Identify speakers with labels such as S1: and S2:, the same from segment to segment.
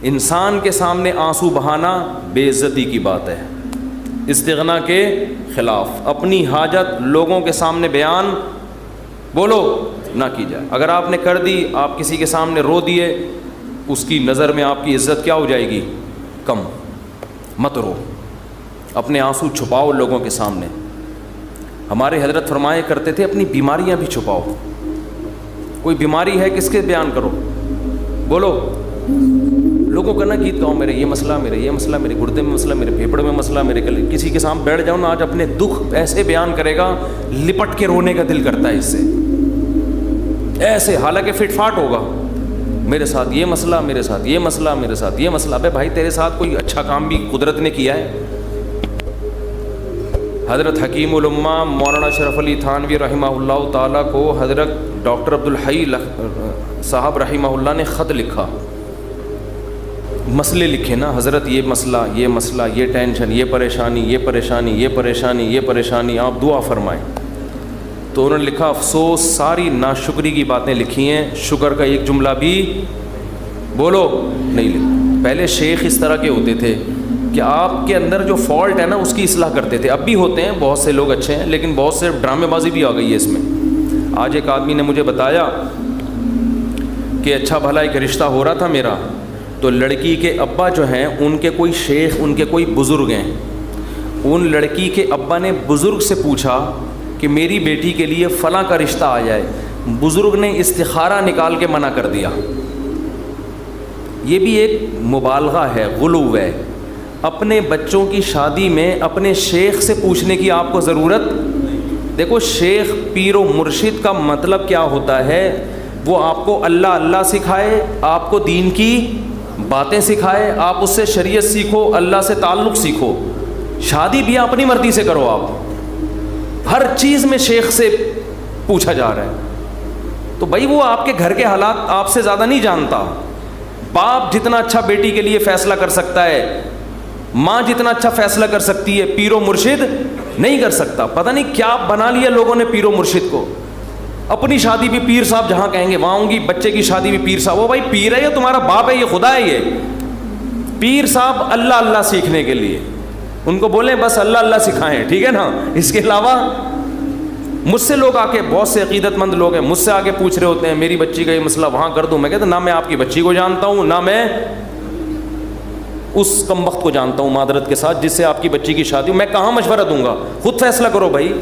S1: انسان کے سامنے آنسو بہانا بے عزتی کی بات ہے، استغنا کے خلاف۔ اپنی حاجت لوگوں کے سامنے بیان بولو نہ کی جائے۔ اگر آپ نے کر دی، آپ کسی کے سامنے رو دیے، اس کی نظر میں آپ کی عزت کیا ہو جائے گی؟ کم۔ مت رو، اپنے آنسو چھپاؤ لوگوں کے سامنے۔ ہمارے حضرت فرمایا کرتے تھے اپنی بیماریاں بھی چھپاؤ۔ کوئی بیماری ہے کس کے بیان کرو، بولو، لوگوں کا نہ گیت گاؤں، میرے یہ مسئلہ، میرے یہ مسئلہ، میرے گردے میں مسئلہ، میرے پھیپڑے میں مسئلہ، میرے گلے۔ کسی کے سامنے بیٹھ جاؤ نا، آج اپنے دکھ ایسے بیان کرے گا لپٹ کے رونے کا دل کرتا ہے اس سے، ایسے، حالانکہ فٹ فاٹ ہوگا، میرے ساتھ یہ مسئلہ، میرے ساتھ یہ مسئلہ، میرے ساتھ یہ مسئلہ۔ ابے بھائی تیرے ساتھ کوئی اچھا کام بھی قدرت نے کیا ہے؟ حضرت حکیم الامہ مولانا اشرف علی تھانوی رحمہ اللہ تعالیٰ کو حضرت ڈاکٹر عبدالحی صاحب رحمہ اللہ نے خط لکھا، مسئلے لکھے نا، حضرت یہ مسئلہ، یہ مسئلہ، یہ ٹینشن، یہ پریشانی، یہ پریشانی، یہ پریشانی، یہ پریشانی، آپ دعا فرمائیں۔ تو انہوں نے لکھا، افسوس ساری ناشکری کی باتیں لکھی ہیں، شکر کا ایک جملہ بھی بولو نہیں لکھا۔ پہلے شیخ اس طرح کے ہوتے تھے کہ آپ کے اندر جو فالٹ ہے نا اس کی اصلاح کرتے تھے، اب بھی ہوتے ہیں، بہت سے لوگ اچھے ہیں، لیکن بہت سے ڈرامے بازی بھی آ گئی ہے اس میں۔ آج ایک آدمی نے مجھے بتایا کہ اچھا بھلا ایک رشتہ ہو رہا تھا میرا، تو لڑکی کے ابا جو ہیں ان کے کوئی شیخ، ان کے کوئی بزرگ ہیں، ان لڑکی کے ابا نے بزرگ سے پوچھا کہ میری بیٹی کے لیے فلاں کا رشتہ آ جائے، بزرگ نے استخارہ نکال کے منع کر دیا۔ یہ بھی ایک مبالغہ ہے، غلو ہے۔ اپنے بچوں کی شادی میں اپنے شیخ سے پوچھنے کی آپ کو ضرورت؟ دیکھو شیخ پیر و مرشد کا مطلب کیا ہوتا ہے؟ وہ آپ کو اللہ اللہ سکھائے، آپ کو دین کی باتیں سکھائے، آپ اس سے شریعت سیکھو، اللہ سے تعلق سیکھو۔ شادی بھی اپنی مرضی سے کرو، آپ ہر چیز میں شیخ سے پوچھا جا رہا ہے، تو بھائی وہ آپ کے گھر کے حالات آپ سے زیادہ نہیں جانتا۔ باپ جتنا اچھا بیٹی کے لیے فیصلہ کر سکتا ہے، ماں جتنا اچھا فیصلہ کر سکتی ہے، پیر و مرشد نہیں کر سکتا۔ پتہ نہیں کیا بنا لیا لوگوں نے پیر و مرشد کو، اپنی شادی بھی پیر صاحب جہاں کہیں گے وہاں ہوں گی، بچے کی شادی بھی پیر صاحب۔ وہ بھائی پیر ہے یا تمہارا باپ ہے؟ یہ خدا ہے۔ یہ پیر صاحب اللہ اللہ سیکھنے کے لیے، ان کو بولیں بس اللہ اللہ سکھائیں، ٹھیک ہے نا؟ اس کے علاوہ مجھ سے لوگ آ کے، بہت سے عقیدت مند لوگ ہیں، مجھ سے آ کے پوچھ رہے ہوتے ہیں میری بچی کا یہ مسئلہ وہاں کر دوں۔ میں کہتا نہ میں آپ کی بچی کو جانتا ہوں، نہ میں اس کم وقت کو جانتا ہوں معذرت کے ساتھ جس سے آپ کی بچی کی شادی، میں کہاں مشورہ دوں گا؟ خود فیصلہ کرو بھائی۔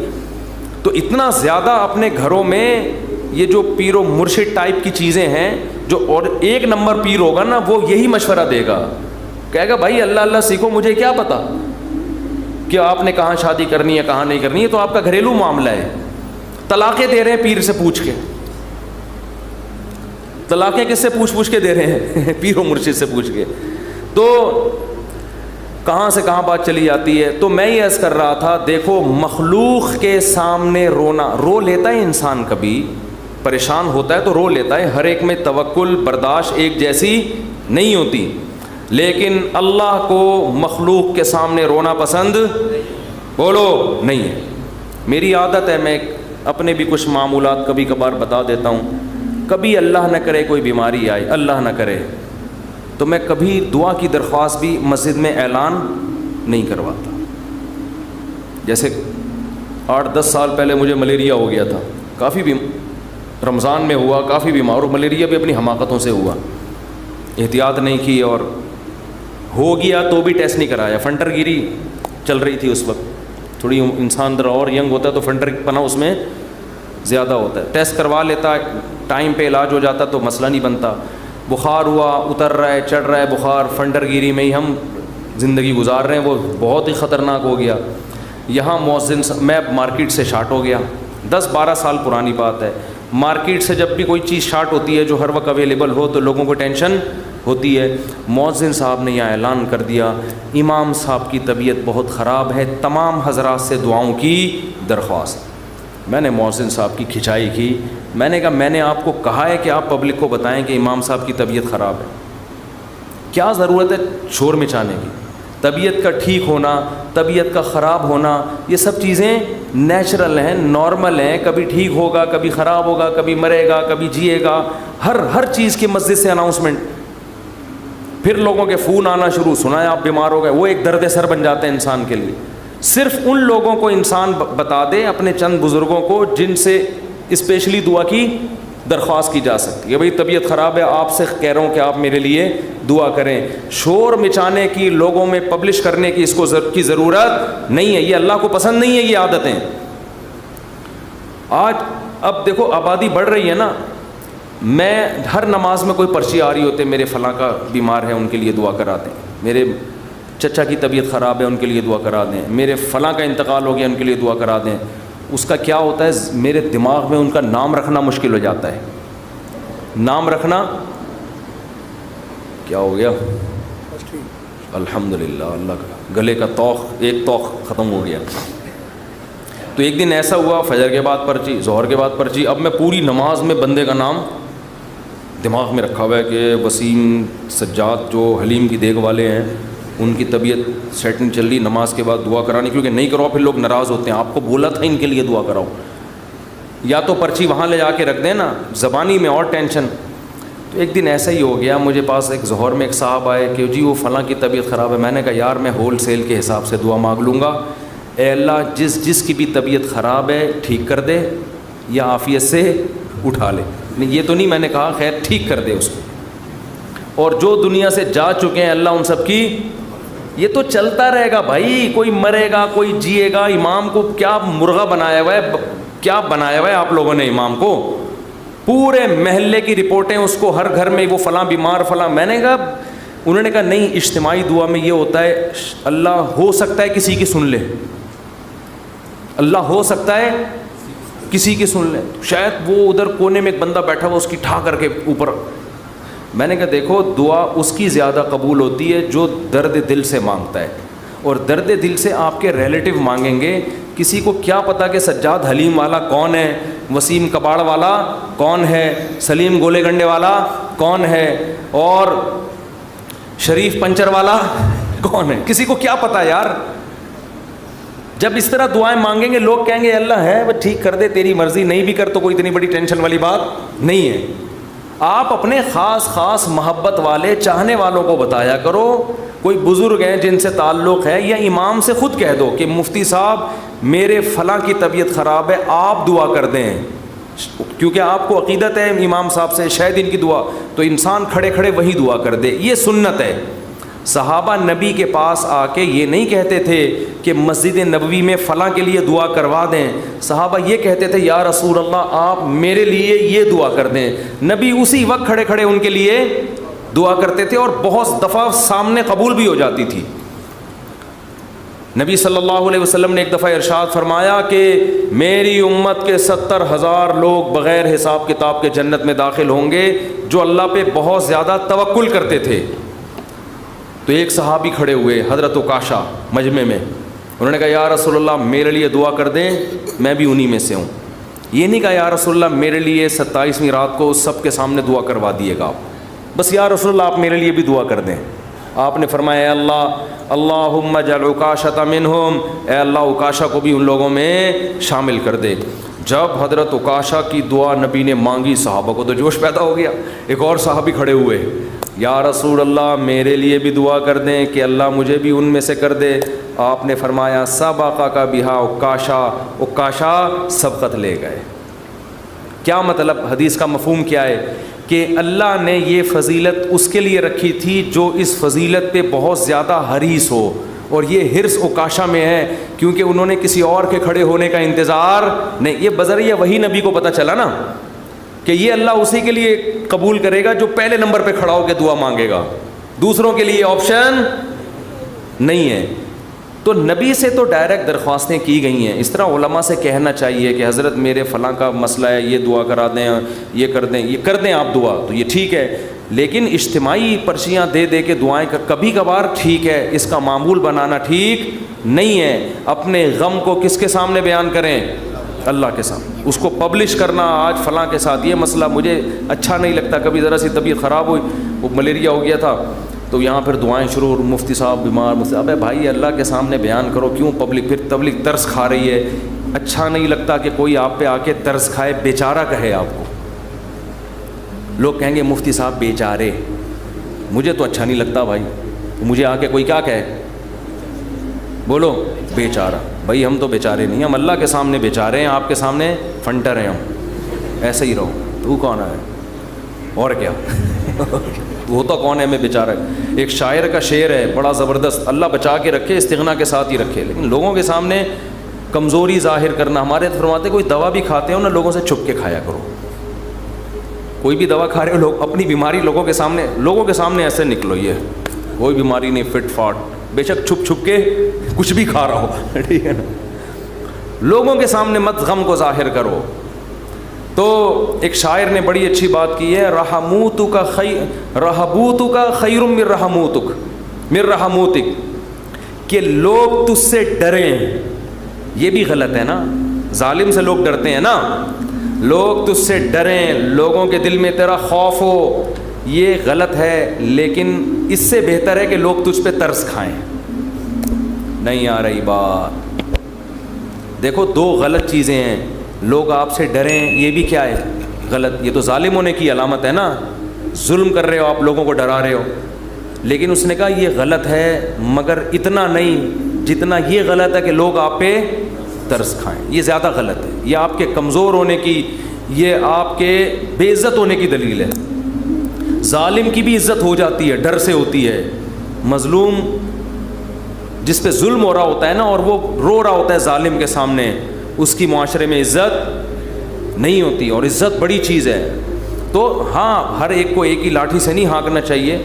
S1: تو اتنا زیادہ اپنے گھروں میں یہ جو پیر و مرشد ٹائپ کی چیزیں ہیں، جو اور ایک نمبر پیر ہوگا نا وہ یہی مشورہ دے گا، کہے گا بھائی اللہ اللہ سیکھو، مجھے کیا پتا کہ آپ نے کہاں شادی کرنی ہے کہاں نہیں کرنی ہے، تو آپ کا گھریلو معاملہ ہے۔ طلاقیں دے رہے ہیں پیر سے پوچھ کے، طلاقیں کس سے پوچھ کے دے رہے ہیں؟ پیر و مرشد سے پوچھ کے۔ تو کہاں سے کہاں بات چلی جاتی ہے۔ تو میں یہ عرض کر رہا تھا، دیکھو مخلوق کے سامنے رونا، رو لیتا ہے انسان، کبھی پریشان ہوتا ہے تو رو لیتا ہے، ہر ایک میں توکل برداشت ایک جیسی نہیں ہوتی، لیکن اللہ کو مخلوق کے سامنے رونا پسند بولو نہیں ہے۔ میری عادت ہے، میں اپنے بھی کچھ معمولات کبھی کبھار بتا دیتا ہوں۔ کبھی اللہ نہ کرے کوئی بیماری آئے، اللہ نہ کرے، تو میں کبھی دعا کی درخواست بھی مسجد میں اعلان نہیں کرواتا۔ جیسے 8-10 سال پہلے مجھے ملیریا ہو گیا تھا، کافی بھی رمضان میں ہوا، کافی بیمار، اور ملیریا بھی اپنی حماقتوں سے ہوا، احتیاط نہیں کی، اور ہو گیا تو بھی ٹیسٹ نہیں کرایا۔ فنٹر گیری چل رہی تھی اس وقت، تھوڑی انسان اندر اور ینگ ہوتا ہے تو فنٹر پنا اس میں زیادہ ہوتا ہے، ٹیسٹ کروا لیتا، ٹائم پہ علاج ہو جاتا تو مسئلہ نہیں بنتا۔ بخار ہوا، اتر رہا ہے، چڑھ رہا ہے بخار، فنٹر گیری میں ہی ہم زندگی گزار رہے ہیں، وہ بہت ہی خطرناک ہو گیا۔ یہاں مؤذن میں مارکیٹ سے شارٹ ہو گیا، 10-12 سال پرانی بات ہے۔ مارکیٹ سے جب بھی کوئی چیز شارٹ ہوتی ہے جو ہر وقت اویلیبل ہو تو لوگوں کو ٹینشن ہوتی ہے۔ مؤذن صاحب نے یہاں اعلان کر دیا، امام صاحب کی طبیعت بہت خراب ہے، تمام حضرات سے دعاؤں کی درخواست۔ میں نے مؤذن صاحب کی کھچائی کی، میں نے کہا میں نے آپ کو کہا ہے کہ آپ پبلک کو بتائیں کہ امام صاحب کی طبیعت خراب ہے، کیا ضرورت ہے شور مچانے کی؟ طبیعت کا ٹھیک ہونا، طبیعت کا خراب ہونا، یہ سب چیزیں نیچرل ہیں، نارمل ہیں، کبھی ٹھیک ہوگا، کبھی خراب ہوگا، کبھی مرے گا، کبھی جیے گا، ہر چیز کی مسجد سے اناؤنسمنٹ۔ پھر لوگوں کے فون آنا شروع، سنا ہے آپ بیمار ہو گئے، وہ ایک درد سر بن جاتا ہے انسان کے لیے۔ صرف ان لوگوں کو انسان بتا دے، اپنے چند بزرگوں کو جن سے اسپیشلی دعا کی درخواست کی جا سکتی ہے، بھئی طبیعت خراب ہے، آپ سے کہہ رہا ہوں کہ آپ میرے لیے دعا کریں۔ شور مچانے کی، لوگوں میں پبلش کرنے کی اس کو کی ضرورت نہیں ہے، یہ اللہ کو پسند نہیں ہے یہ عادتیں۔ آج اب دیکھو آبادی بڑھ رہی ہے نا، میں ہر نماز میں کوئی پرچی آ رہی ہوتے، میرے فلاں کا بیمار ہے ان کے لیے دعا کرا دیں، میرے چچا کی طبیعت خراب ہے ان کے لیے دعا کرا دیں، میرے فلاں کا انتقال ہو گیا ان کے لیے دعا کرا دیں۔ اس کا کیا ہوتا ہے، میرے دماغ میں ان کا نام رکھنا مشکل ہو جاتا ہے۔ نام رکھنا کیا ہو گیا، الحمدللہ، اللہ کا گلے کا توخ، ایک توخ ختم ہو گیا۔ تو ایک دن ایسا ہوا، فجر کے بعد پرچی، ظہر کے بعد پرچی، اب میں پوری نماز میں بندے کا نام دماغ میں رکھا ہوا ہے کہ وسیم سجاد جو حلیم کی دیگ والے ہیں، ان کی طبیعت سیٹنگ چل رہی، نماز کے بعد دعا کرانی، کیونکہ نہیں کرو پھر لوگ ناراض ہوتے ہیں، آپ کو بولا تھا ان کے لیے دعا کراؤ۔ یا تو پرچی وہاں لے جا کے رکھ دیں نا، زبانی میں اور ٹینشن۔ تو ایک دن ایسا ہی ہو گیا، مجھے پاس ایک ظہر میں ایک صاحب آئے کہ جی وہ فلاں کی طبیعت خراب ہے۔ میں نے کہا یار میں ہول سیل کے حساب سے دعا مانگ لوں گا، اے اللہ جس کی بھی طبیعت خراب ہے ٹھیک کر دے یا عافیت سے اٹھا لے۔ یہ تو نہیں میں نے کہا خیر ٹھیک کر دے اس کو، اور جو دنیا سے جا چکے ہیں اللہ ان سب کی، یہ تو چلتا رہے گا بھائی، کوئی مرے گا کوئی جیے گا۔ امام کو کیا مرغا بنایا ہوا ہے، کیا بنایا ہوا ہے آپ لوگوں نے امام کو، پورے محلے کی رپورٹیں اس کو، ہر گھر میں وہ فلاں بیمار فلاں۔ میں نے کہا، انہوں نے کہا نہیں، اجتماعی دعا میں یہ ہوتا ہے اللہ ہو سکتا ہے کسی کی سن لے، اللہ ہو سکتا ہے کسی کی سن لے، شاید وہ ادھر کونے میں ایک بندہ بیٹھا ہوا اس کی ٹھا کر کے اوپر۔ میں نے کہا دیکھو دعا اس کی زیادہ قبول ہوتی ہے جو درد دل سے مانگتا ہے، اور درد دل سے آپ کے ریلیٹو مانگیں گے، کسی کو کیا پتا کہ سجاد حلیم والا کون ہے، وسیم کباڑ والا کون ہے، سلیم گولے گنڈے والا کون ہے، اور شریف پنچر والا کون ہے، کسی کو کیا پتا یار۔ جب اس طرح دعائیں مانگیں گے لوگ کہیں گے اللہ ہے وہ ٹھیک کر دے، تیری مرضی، نہیں بھی کر تو کوئی اتنی بڑی ٹینشن والی بات نہیں ہے۔ آپ اپنے خاص محبت والے چاہنے والوں کو بتایا کرو، کوئی بزرگ ہیں جن سے تعلق ہے، یا امام سے خود کہہ دو کہ مفتی صاحب میرے فلاں کی طبیعت خراب ہے آپ دعا کر دیں، کیونکہ آپ کو عقیدت ہے امام صاحب سے شاید ان کی دعا، تو انسان کھڑے کھڑے وہی دعا کر دے، یہ سنت ہے۔ صحابہ نبی کے پاس آ کے یہ نہیں کہتے تھے کہ مسجد نبوی میں فلاں کے لیے دعا کروا دیں، صحابہ یہ کہتے تھے یا رسول اللہ آپ میرے لیے یہ دعا کر دیں، نبی اسی وقت کھڑے کھڑے ان کے لیے دعا کرتے تھے، اور بہت دفعہ سامنے قبول بھی ہو جاتی تھی۔ نبی صلی اللہ علیہ وسلم نے ایک دفعہ ارشاد فرمایا کہ میری امت کے 70,000 لوگ بغیر حساب کتاب کے جنت میں داخل ہوں گے جو اللہ پہ بہت زیادہ توکل کرتے تھے۔ تو ایک صحابی کھڑے ہوئے حضرت عکاشہ مجمع میں، انہوں نے کہا یا رسول اللہ میرے لیے دعا کر دیں، میں بھی انہی میں سے ہوں۔ یہ نہیں کہا یا رسول اللہ میرے لیے 27ویں رات کو سب کے سامنے دعا کروا دیے گا آپ، بس یا رسول اللہ آپ میرے لیے بھی دعا کر دیں۔ آپ نے فرمایا اے اللہ اللہم اجعل عکاشۃ منہم، اے اللہ عکاشہ کو بھی ان لوگوں میں شامل کر دے۔ جب حضرت عکاشہ کی دعا نبی نے مانگی صحابہ کو تو جوش پیدا ہو گیا، ایک اور صحابی کھڑے ہوئے، یا رسول اللہ میرے لیے بھی دعا کر دیں کہ اللہ مجھے بھی ان میں سے کر دے۔ آپ نے فرمایا سبقک بہا عکاشہ، عکاشہ سبقت لے گئے۔ کیا مطلب، حدیث کا مفہوم کیا ہے کہ اللہ نے یہ فضیلت اس کے لیے رکھی تھی جو اس فضیلت پہ بہت زیادہ حریص ہو، اور یہ حرص عکاشہ میں ہے کیونکہ انہوں نے کسی اور کے کھڑے ہونے کا انتظار نہیں، یہ بذریعہ وہی نبی کو پتہ چلا نا کہ یہ اللہ اسی کے لیے قبول کرے گا جو پہلے نمبر پہ کھڑا ہو کے دعا مانگے گا، دوسروں کے لیے آپشن نہیں ہے۔ تو نبی سے تو ڈائریکٹ درخواستیں کی گئی ہیں، اس طرح علماء سے کہنا چاہیے کہ حضرت میرے فلاں کا مسئلہ ہے یہ دعا کرا دیں، یہ کر دیں آپ دعا، تو یہ ٹھیک ہے، لیکن اجتماعی پرچیاں دے دے کے دعائیں کبھی کبھار ٹھیک ہے، اس کا معمول بنانا ٹھیک نہیں ہے۔ اپنے غم کو کس کے سامنے بیان کریں؟ اللہ کے سامنے۔ اس کو پبلش کرنا آج فلاں کے ساتھ یہ مسئلہ مجھے اچھا نہیں لگتا، کبھی ذرا سی طبیعت خراب ہوئی، وہ ملیریا ہو گیا تھا، تو یہاں پھر دعائیں شروع، مفتی صاحب بیمار، مفتی صاحب بھائی اللہ کے سامنے بیان کرو، کیوں پبلک، پھر تبلیغ ترس کھا رہی ہے، اچھا نہیں لگتا کہ کوئی آپ پہ آ کے ترس کھائے، بیچارہ کہے آپ کو، لوگ کہیں گے مفتی صاحب بیچارے، مجھے تو اچھا نہیں لگتا بھائی. مجھے آ کے کوئی کیا کہے, بولو بیچارہ. بھائی ہم تو بیچارے نہیں, ہم اللہ کے سامنے بیچارے ہیں, آپ کے سامنے فنٹر ہیں ہم. ایسے ہی رہو. تو کون ہے اور کیا وہ تو کون ہے, میں بیچارہ. ایک شاعر کا شعر ہے بڑا زبردست, اللہ بچا کے رکھے, استغنا کے ساتھ ہی رکھے, لیکن لوگوں کے سامنے کمزوری ظاہر کرنا. ہمارے فرماتے کوئی دوا بھی کھاتے ہو نا, لوگوں سے چھپ کے کھایا کرو. کوئی بھی دوا کھا رہے ہو, لوگ اپنی بیماری لوگوں کے سامنے ایسے نکلو, یہ کوئی بیماری نہیں, فٹ فاٹ, بے شک چھپ چھپ کے کچھ بھی کھا رہا ہو, ٹھیک ہے نا. لوگوں کے سامنے مت غم کو ظاہر کرو. تو ایک شاعر نے بڑی اچھی بات کی ہے, رحبوتک خیر من رحموتک, کہ لوگ تجھ سے ڈریں. یہ بھی غلط ہے نا, ظالم سے لوگ ڈرتے ہیں نا, لوگ تجھ سے ڈریں, لوگوں کے دل میں تیرا خوف ہو, یہ غلط ہے. لیکن اس سے بہتر ہے کہ لوگ تجھ پہ ترس کھائیں. نہیں آ رہی بات. دیکھو دو غلط چیزیں ہیں, لوگ آپ سے ڈریں, یہ بھی کیا ہے, غلط. یہ تو ظالم ہونے کی علامت ہے نا, ظلم کر رہے ہو آپ, لوگوں کو ڈرا رہے ہو. لیکن اس نے کہا یہ غلط ہے, مگر اتنا نہیں جتنا یہ غلط ہے کہ لوگ آپ پہ ترس کھائیں. یہ زیادہ غلط ہے, یہ آپ کے کمزور ہونے کی, یہ آپ کے بے عزت ہونے کی دلیل ہے. ظالم کی بھی عزت ہو جاتی ہے, ڈر سے ہوتی ہے. مظلوم جس پہ ظلم ہو رہا ہوتا ہے نا, اور وہ رو رہا ہوتا ہے ظالم کے سامنے, اس کی معاشرے میں عزت نہیں ہوتی. اور عزت بڑی چیز ہے. تو ہاں, ہر ایک کو ایک ہی لاٹھی سے نہیں ہانکنا چاہیے,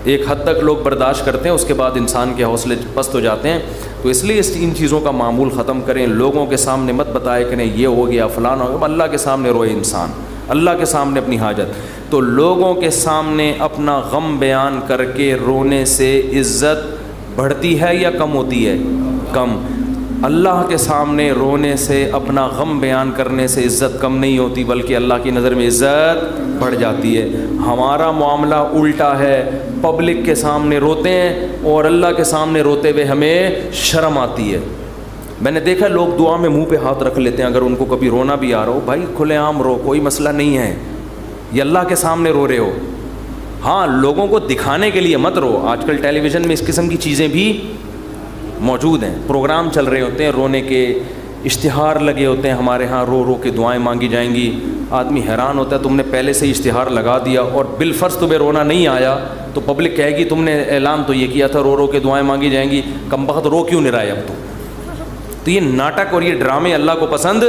S1: ایک حد تک لوگ برداشت کرتے ہیں, اس کے بعد انسان کے حوصلے پست ہو جاتے ہیں. تو اس لیے ان چیزوں کا معمول ختم کریں. لوگوں کے سامنے مت بتائے کہ نہیں یہ ہو گیا فلاں ہو گیا, اللہ کے سامنے روئے انسان, اللہ کے سامنے اپنی حاجت. تو لوگوں کے سامنے اپنا غم بیان کر کے رونے سے عزت بڑھتی ہے یا کم ہوتی ہے؟ کم. اللہ کے سامنے رونے سے, اپنا غم بیان کرنے سے عزت کم نہیں ہوتی, بلکہ اللہ کی نظر میں عزت بڑھ جاتی ہے. ہمارا معاملہ الٹا ہے, پبلک کے سامنے روتے ہیں اور اللہ کے سامنے روتے ہوئے ہمیں شرم آتی ہے. میں نے دیکھا لوگ دعا میں منہ پہ ہاتھ رکھ لیتے ہیں اگر ان کو کبھی رونا بھی آ رہا ہو. بھائی کھلے عام رو, کوئی مسئلہ نہیں ہے, یہ اللہ کے سامنے رو رہے ہو. ہاں لوگوں کو دکھانے کے لیے مت رو. آج کل ٹیلی ویژن میں اس قسم کی چیزیں بھی موجود ہیں, پروگرام چل رہے ہوتے ہیں رونے کے, اشتہار لگے ہوتے ہیں ہمارے ہاں, رو رو کے دعائیں مانگی جائیں گی. آدمی حیران ہوتا ہے, تم نے پہلے سے ہی اشتہار لگا دیا اور بالفرض تمہیں رونا نہیں آیا تو پبلک کہے گی تم نے اعلان تو یہ کیا تھا رو رو کے دعائیں مانگی جائیں گی, کم بخت رو کیوں نہیں رہا ہے اب تو یہ ناٹک اور یہ ڈرامے اللہ کو پسند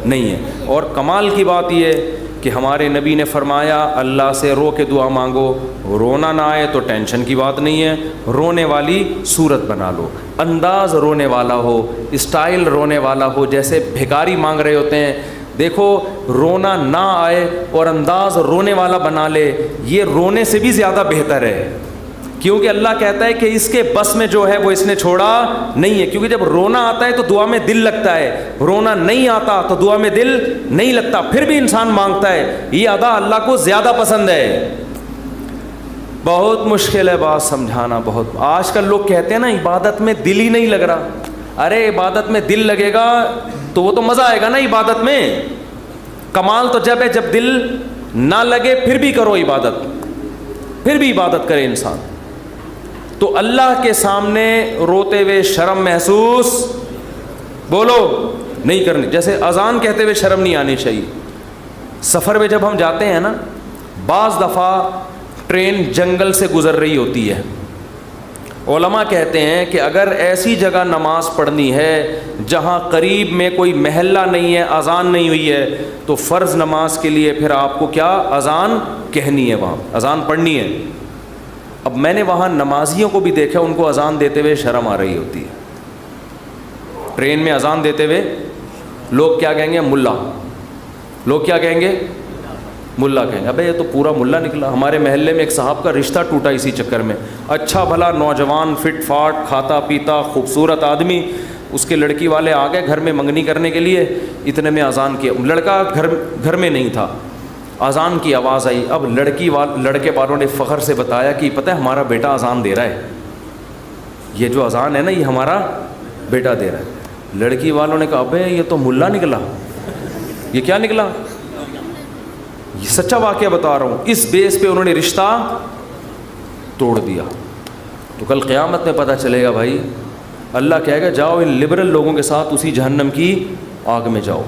S1: نہیں ہے. اور کمال کی بات یہ ہے کہ ہمارے نبی نے فرمایا اللہ سے رو کے دعا مانگو, رونا نہ آئے تو ٹینشن کی بات نہیں ہے, رونے والی صورت بنا لو, انداز رونے والا ہو, اسٹائل رونے والا ہو, جیسے بھکاری مانگ رہے ہوتے ہیں. دیکھو رونا نہ آئے اور انداز رونے والا بنا لے, یہ رونے سے بھی زیادہ بہتر ہے, کیونکہ اللہ کہتا ہے کہ اس کے بس میں جو ہے وہ اس نے چھوڑا نہیں ہے. کیونکہ جب رونا آتا ہے تو دعا میں دل لگتا ہے, رونا نہیں آتا تو دعا میں دل نہیں لگتا, پھر بھی انسان مانگتا ہے. یہ ادا اللہ کو زیادہ پسند ہے. بہت مشکل ہے بات سمجھانا, بہت. آج کل لوگ کہتے ہیں نا عبادت میں دل ہی نہیں لگ رہا. ارے عبادت میں دل لگے گا تو وہ تو مزہ آئے گا نا عبادت میں. کمال تو جب ہے جب دل نہ لگے پھر بھی کرو عبادت, پھر بھی عبادت کرے انسان. تو اللہ کے سامنے روتے ہوئے شرم محسوس بولو نہیں کرنی. جیسے اذان کہتے ہوئے شرم نہیں آنی چاہیے. سفر میں جب ہم جاتے ہیں نا, بعض دفعہ ٹرین جنگل سے گزر رہی ہوتی ہے. علماء کہتے ہیں کہ اگر ایسی جگہ نماز پڑھنی ہے جہاں قریب میں کوئی محلہ نہیں ہے, اذان نہیں ہوئی ہے, تو فرض نماز کے لیے پھر آپ کو کیا اذان کہنی ہے, وہاں اذان پڑھنی ہے. اب میں نے وہاں نمازیوں کو بھی دیکھا, ان کو اذان دیتے ہوئے شرم آ رہی ہوتی ہے. ٹرین میں اذان دیتے ہوئے لوگ کیا کہیں گے, ملا. لوگ کیا کہیں گے, ملا کہیں گے. ابے یہ تو پورا ملا نکلا. ہمارے محلے میں ایک صاحب کا رشتہ ٹوٹا اسی چکر میں. اچھا بھلا نوجوان, فٹ فاٹ, کھاتا پیتا, خوبصورت آدمی. اس کے لڑکی والے آ گئے گھر میں منگنی کرنے کے لیے, اتنے میں اذان کیا. لڑکا گھر میں نہیں تھا, اذان کی آواز آئی. اب لڑکے والوں نے فخر سے بتایا کہ پتہ ہے ہمارا بیٹا اذان دے رہا ہے, یہ جو اذان ہے نا یہ ہمارا بیٹا دے رہا ہے. لڑکی والوں نے کہا ابے یہ تو ملا نکلا. یہ کیا نکلا؟ یہ سچا واقعہ بتا رہا ہوں. اس بیس پہ انہوں نے رشتہ توڑ دیا تو کل قیامت میں پتہ چلے گا بھائی، اللہ کہے گا جاؤ ان لبرل لوگوں کے ساتھ اسی جہنم کی آگ میں جاؤ۔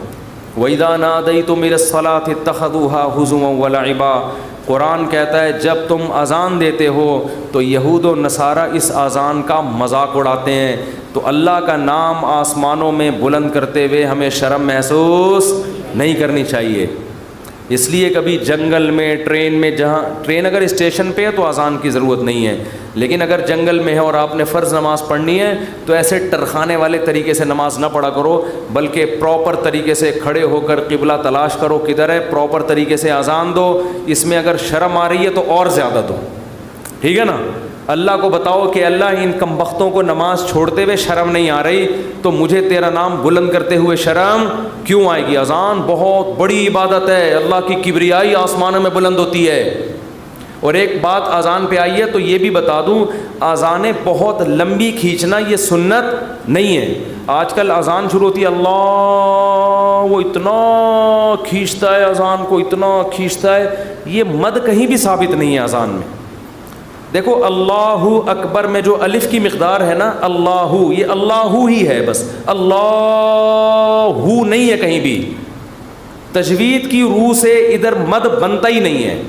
S1: وَإِذَا نَادَيْتُمْ إِلَى الصَّلَاةِ اتَّخَذُوهَا هُزُوًا وَلَعِبًا، قرآن کہتا ہے جب تم اذان دیتے ہو تو یہود و نصارہ اس اذان کا مذاق اڑاتے ہیں، تو اللہ کا نام آسمانوں میں بلند کرتے ہوئے ہمیں شرم محسوس نہیں کرنی چاہیے۔ اس لیے کبھی جنگل میں، ٹرین میں، جہاں ٹرین اگر اسٹیشن پہ ہے تو اذان کی ضرورت نہیں ہے، لیکن اگر جنگل میں ہے اور آپ نے فرض نماز پڑھنی ہے تو ایسے ٹرخانے والے طریقے سے نماز نہ پڑھا کرو، بلکہ پراپر طریقے سے کھڑے ہو کر قبلہ تلاش کرو کدھر ہے، پراپر طریقے سے اذان دو۔ اس میں اگر شرم آ رہی ہے تو اور زیادہ دو، ٹھیک ہے نا۔ اللہ کو بتاؤ کہ اللہ ان کمبختوں کو نماز چھوڑتے ہوئے شرم نہیں آ رہی تو مجھے تیرا نام بلند کرتے ہوئے شرم کیوں آئے گی؟ اذان بہت بڑی عبادت ہے، اللہ کی کبریائی آسمانوں میں بلند ہوتی ہے۔ اور ایک بات اذان پہ آئی ہے تو یہ بھی بتا دوں، اذانیں بہت لمبی کھینچنا یہ سنت نہیں ہے۔ آج کل اذان شروع ہوتی ہے اللہ، وہ اتنا کھینچتا ہے اذان کو، اتنا کھینچتا ہے، یہ مد کہیں بھی ثابت نہیں ہے اذان میں۔ دیکھو اللہ اکبر میں جو الف کی مقدار ہے نا، اللہ، یہ اللہ ہی ہے بس، اللہ نہیں ہے کہیں بھی۔ تجوید کی روح سے ادھر مد بنتا ہی نہیں ہے۔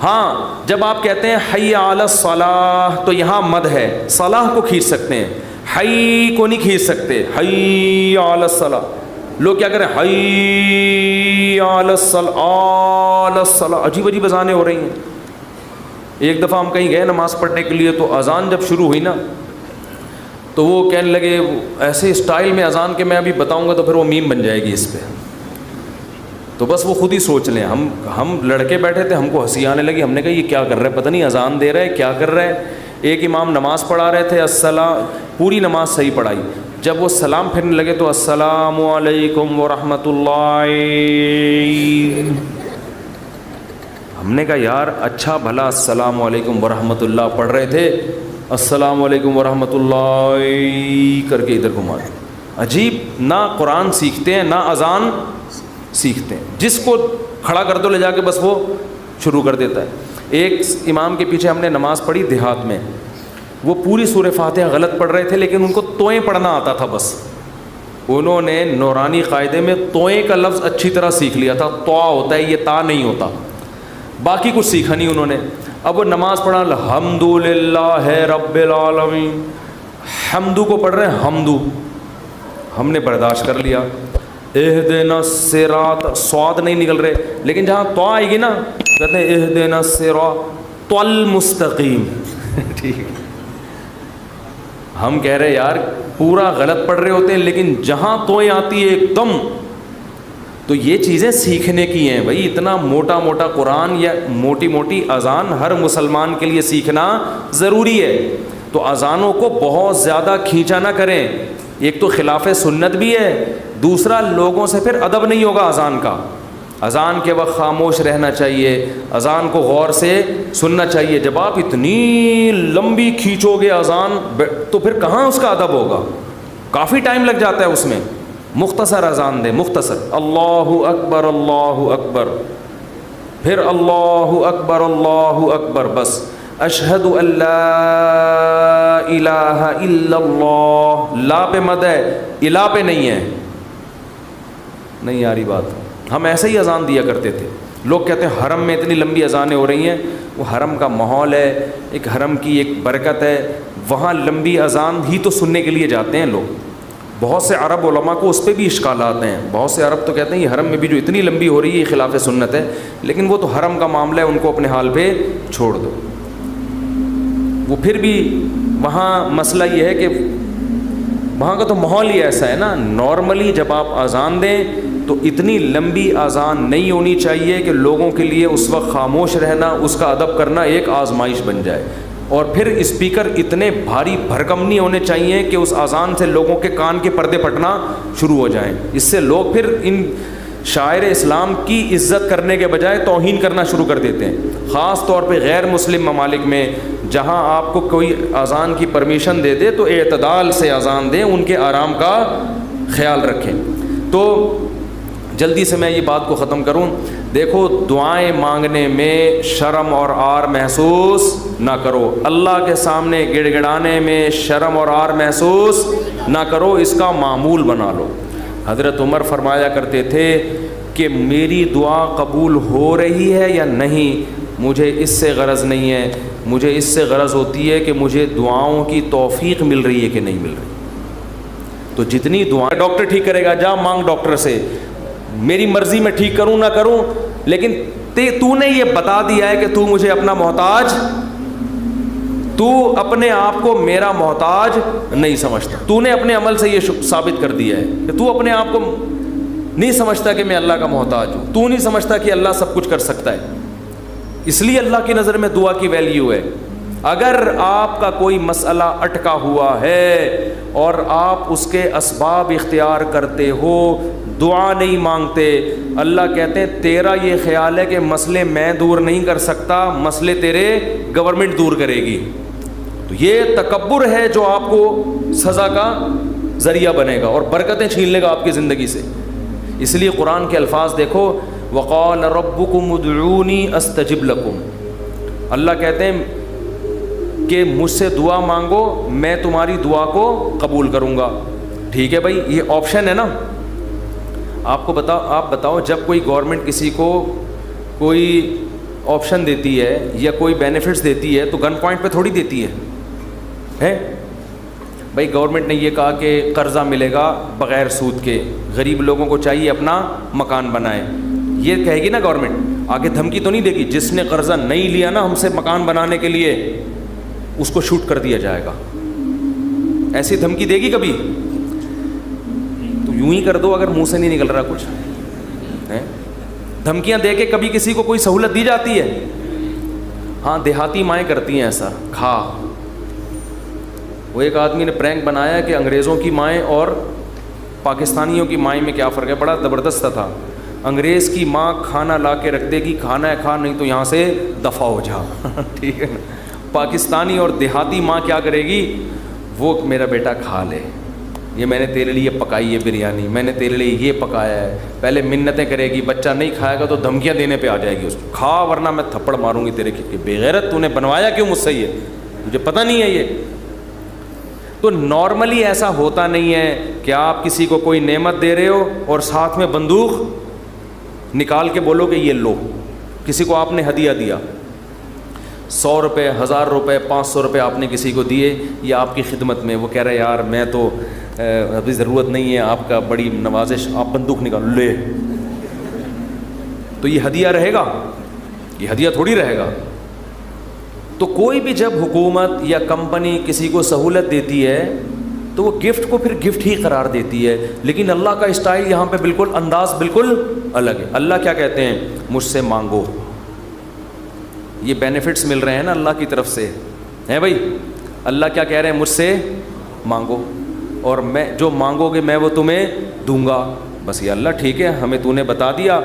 S1: ہاں جب آپ کہتے ہیں حی علی الصلاۃ تو یہاں مد ہے، صلاح کو کھینچ سکتے ہیں، حی کو نہیں کھینچ سکتے۔ حی علی الصلاۃ، لوگ کیا کریں حی علی الصلاۃ، عجیب عجیب اذانیں ہو رہی ہیں۔ ایک دفعہ ہم کہیں گئے نماز پڑھنے کے لیے تو اذان جب شروع ہوئی نا تو وہ کہنے لگے ایسے اسٹائل میں اذان کے میں ابھی بتاؤں گا تو پھر وہ میم بن جائے گی اس پہ، تو بس وہ خود ہی سوچ لیں۔ ہم لڑکے بیٹھے تھے، ہم کو ہنسی آنے لگی، ہم نے کہا یہ کیا کر رہے ہیں، پتہ نہیں اذان دے رہے کیا کر رہے ہیں۔ ایک امام نماز پڑھا رہے تھے، السلام، پوری نماز صحیح پڑھائی، جب وہ سلام پھرنے لگے تو السلام علیکم ورحمۃ اللہ۔ ہم نے کہا یار اچھا بھلا السلام علیکم ورحمۃ اللہ پڑھ رہے تھے، السلام علیکم ورحمۃ اللہ کر کے ادھر گھما دیں۔ عجیب، نہ قرآن سیکھتے ہیں نہ اذان سیکھتے ہیں، جس کو کھڑا کر دو لے جا کے بس وہ شروع کر دیتا ہے۔ ایک امام کے پیچھے ہم نے نماز پڑھی دیہات میں، وہ پوری سورہ فاتحہ غلط پڑھ رہے تھے لیکن ان کو توئیں پڑھنا آتا تھا، بس انہوں نے نورانی قاعدے میں توئیں کا لفظ اچھی طرح سیکھ لیا تھا، طا ہوتا ہے یہ تا نہیں ہوتا، باقی کچھ سیکھا نہیں انہوں نے۔ اب وہ نماز پڑھا الحمدللہ رب العالمین، حمدو کو پڑھ رہے ہیں حمدو، ہم نے برداشت کر لیا۔ اہدنا الصراط، سواد نہیں نکل رہے، لیکن جہاں تو آئے گی نا کہتے ہیں اہدنا الصراط المستقیم، ٹھیک ہے۔ ہم کہہ رہے یار پورا غلط پڑھ رہے ہوتے ہیں لیکن جہاں توئیں آتی ہے ایک دم، تو یہ چیزیں سیکھنے کی ہیں بھائی۔ اتنا موٹا موٹا قرآن یا موٹی موٹی اذان ہر مسلمان کے لیے سیکھنا ضروری ہے، تو اذانوں کو بہت زیادہ کھینچا نہ کریں، ایک تو خلاف سنت بھی ہے، دوسرا لوگوں سے پھر ادب نہیں ہوگا اذان کا۔ اذان کے وقت خاموش رہنا چاہیے، اذان کو غور سے سننا چاہیے۔ جب آپ اتنی لمبی کھینچو گے اذان تو پھر کہاں اس کا ادب ہوگا، کافی ٹائم لگ جاتا ہے اس میں۔ مختصر اذان دیں، مختصر، اللہ اکبر اللہ اکبر، پھر اللہ اکبر اللہ اکبر، بس اشہد ان لا الہ الا اللہ، لا پہ مد ہے، الہ پہ نہیں ہے، نہیں یاری بات۔ ہم ایسے ہی اذان دیا کرتے تھے۔ لوگ کہتے ہیں حرم میں اتنی لمبی اذانیں ہو رہی ہیں، وہ حرم کا ماحول ہے، ایک حرم کی ایک برکت ہے، وہاں لمبی اذان ہی تو سننے کے لیے جاتے ہیں لوگ۔ بہت سے عرب علماء کو اس پہ بھی اشکالات ہیں، بہت سے عرب تو کہتے ہیں یہ حرم میں بھی جو اتنی لمبی ہو رہی ہے یہ خلاف سنت ہے، لیکن وہ تو حرم کا معاملہ ہے، ان کو اپنے حال پہ چھوڑ دو۔ وہ پھر بھی وہاں مسئلہ یہ ہے کہ وہاں کا تو ماحول ہی ایسا ہے نا، نارملی جب آپ اذان دیں تو اتنی لمبی اذان نہیں ہونی چاہیے کہ لوگوں کے لیے اس وقت خاموش رہنا، اس کا ادب کرنا ایک آزمائش بن جائے، اور پھر اسپیکر اتنے بھاری بھرکم نہیں ہونے چاہیے کہ اس اذان سے لوگوں کے کان کے پردے پھٹنا شروع ہو جائیں۔ اس سے لوگ پھر ان شاعر اسلام کی عزت کرنے کے بجائے توہین کرنا شروع کر دیتے ہیں، خاص طور پہ غیر مسلم ممالک میں جہاں آپ کو کوئی اذان کی پرمیشن دے دے تو اعتدال سے اذان دیں، ان کے آرام کا خیال رکھیں۔ تو جلدی سے میں یہ بات کو ختم کروں. دیکھو دعائیں مانگنے میں شرم اور عار محسوس نہ کرو. اللہ کے سامنے گڑ گڑانے میں شرم اور عار محسوس نہ کرو, اس کا معمول بنا لو. حضرت عمر فرمایا کرتے تھے کہ میری دعا قبول ہو رہی ہے یا نہیں, مجھے اس سے غرض نہیں ہے, مجھے اس سے غرض ہوتی ہے کہ مجھے دعاؤں کی توفیق مل رہی ہے کہ نہیں مل رہی. تو جتنی دعائیں, ڈاکٹر ٹھیک کرے گا, جا مانگ ڈاکٹر سے, میری مرضی میں ٹھیک کروں نہ کروں, لیکن تو نے یہ بتا دیا ہے کہ تو مجھے اپنا محتاج, تو اپنے آپ کو میرا محتاج نہیں سمجھتا. تو نے اپنے عمل سے یہ ثابت کر دیا ہے کہ تو اپنے آپ کو نہیں سمجھتا کہ میں اللہ کا محتاج ہوں. تو نہیں سمجھتا کہ اللہ سب کچھ کر سکتا ہے. اس لیے اللہ کی نظر میں دعا کی ویلیو ہے. اگر آپ کا کوئی مسئلہ اٹکا ہوا ہے اور آپ اس کے اسباب اختیار کرتے ہو, دعا نہیں مانگتے, اللہ کہتے ہیں تیرا یہ خیال ہے کہ مسئلے میں دور نہیں کر سکتا, مسئلے تیرے گورنمنٹ دور کرے گی. تو یہ تکبر ہے جو آپ کو سزا کا ذریعہ بنے گا اور برکتیں چھین لے گا آپ کی زندگی سے. اس لیے قرآن کے الفاظ دیکھو, وقال ربکم ادعونی استجب لکم. اللہ کہتے ہیں کہ مجھ سے دعا مانگو, میں تمہاری دعا کو قبول کروں گا. ٹھیک ہے بھائی, یہ آپشن ہے نا. آپ بتاؤ جب کوئی گورنمنٹ کسی کو کوئی آپشن دیتی ہے یا کوئی بینیفٹس دیتی ہے تو گن پوائنٹ پہ تھوڑی دیتی ہے. بھائی گورنمنٹ نے یہ کہا کہ قرضہ ملے گا بغیر سود کے, غریب لوگوں کو چاہیے اپنا مکان بنائے, یہ کہے گی نا گورنمنٹ. آگے دھمکی تو نہیں دے گی, جس نے قرضہ نہیں لیا نا ہم سے مکان بنانے کے لیے اس کو شوٹ کر دیا جائے گا. ایسی دھمکی دے گی کبھی؟ تو یوں ہی کر دو اگر منہ سے نہیں نکل رہا کچھ. دھمکیاں دے کے کبھی کسی کو کوئی سہولت دی جاتی ہے؟ ہاں دیہاتی مائیں کرتی ہیں ایسا. کھا, وہ ایک آدمی نے پرینک بنایا کہ انگریزوں کی مائیں اور پاکستانیوں کی مائیں میں کیا فرق ہے, بڑا زبردست تھا. انگریز کی ماں کھانا لا کے رکھ دے گی, کھانا ہے کھا, نہیں تو یہاں سے دفع ہو جا. ٹھیک ہے نا. پاکستانی اور دیہاتی ماں کیا کرے گی, وہ میرا بیٹا کھا لے, یہ میں نے تیرے لیے پکائی ہے بریانی, میں نے تیرے لیے یہ پکایا ہے. پہلے منتیں کرے گی, بچہ نہیں کھائے گا تو دھمکیاں دینے پہ آ جائے گی اس کو, کھا ورنہ میں تھپڑ ماروں گی تیرے کے. بے غیرت, تو نے بنوایا کیوں مجھ سے, یہ مجھے پتہ نہیں ہے یہ. تو نارملی ایسا ہوتا نہیں ہے کہ آپ کسی کو کوئی نعمت دے رہے ہو اور ساتھ میں بندوق نکال کے بولو کہ یہ لو. کسی کو آپ نے ہدیہ دیا, 100 روپے, 1000 روپے, 500 روپے آپ نے کسی کو دیے یا آپ کی خدمت میں, وہ کہہ رہے یار میں تو ابھی ضرورت نہیں ہے آپ کا, بڑی نوازش, آپ بندوق نکالو لے, تو یہ ہدیہ رہے گا؟ یہ ہدیہ تھوڑی رہے گا. تو کوئی بھی جب حکومت یا کمپنی کسی کو سہولت دیتی ہے تو وہ گفٹ کو پھر گفٹ ہی قرار دیتی ہے. لیکن اللہ کا اسٹائل یہاں پہ بالکل, انداز بالکل الگ ہے. اللہ کیا کہتے ہیں, مجھ سے مانگو. یہ بینیفٹس مل رہے ہیں نا اللہ کی طرف سے, ہیں بھائی. اللہ کیا کہہ رہے ہیں, مجھ سے مانگو اور میں جو مانگو گے میں وہ تمہیں دوں گا. بس یہ اللہ ٹھیک ہے, ہمیں تو نے بتا دیا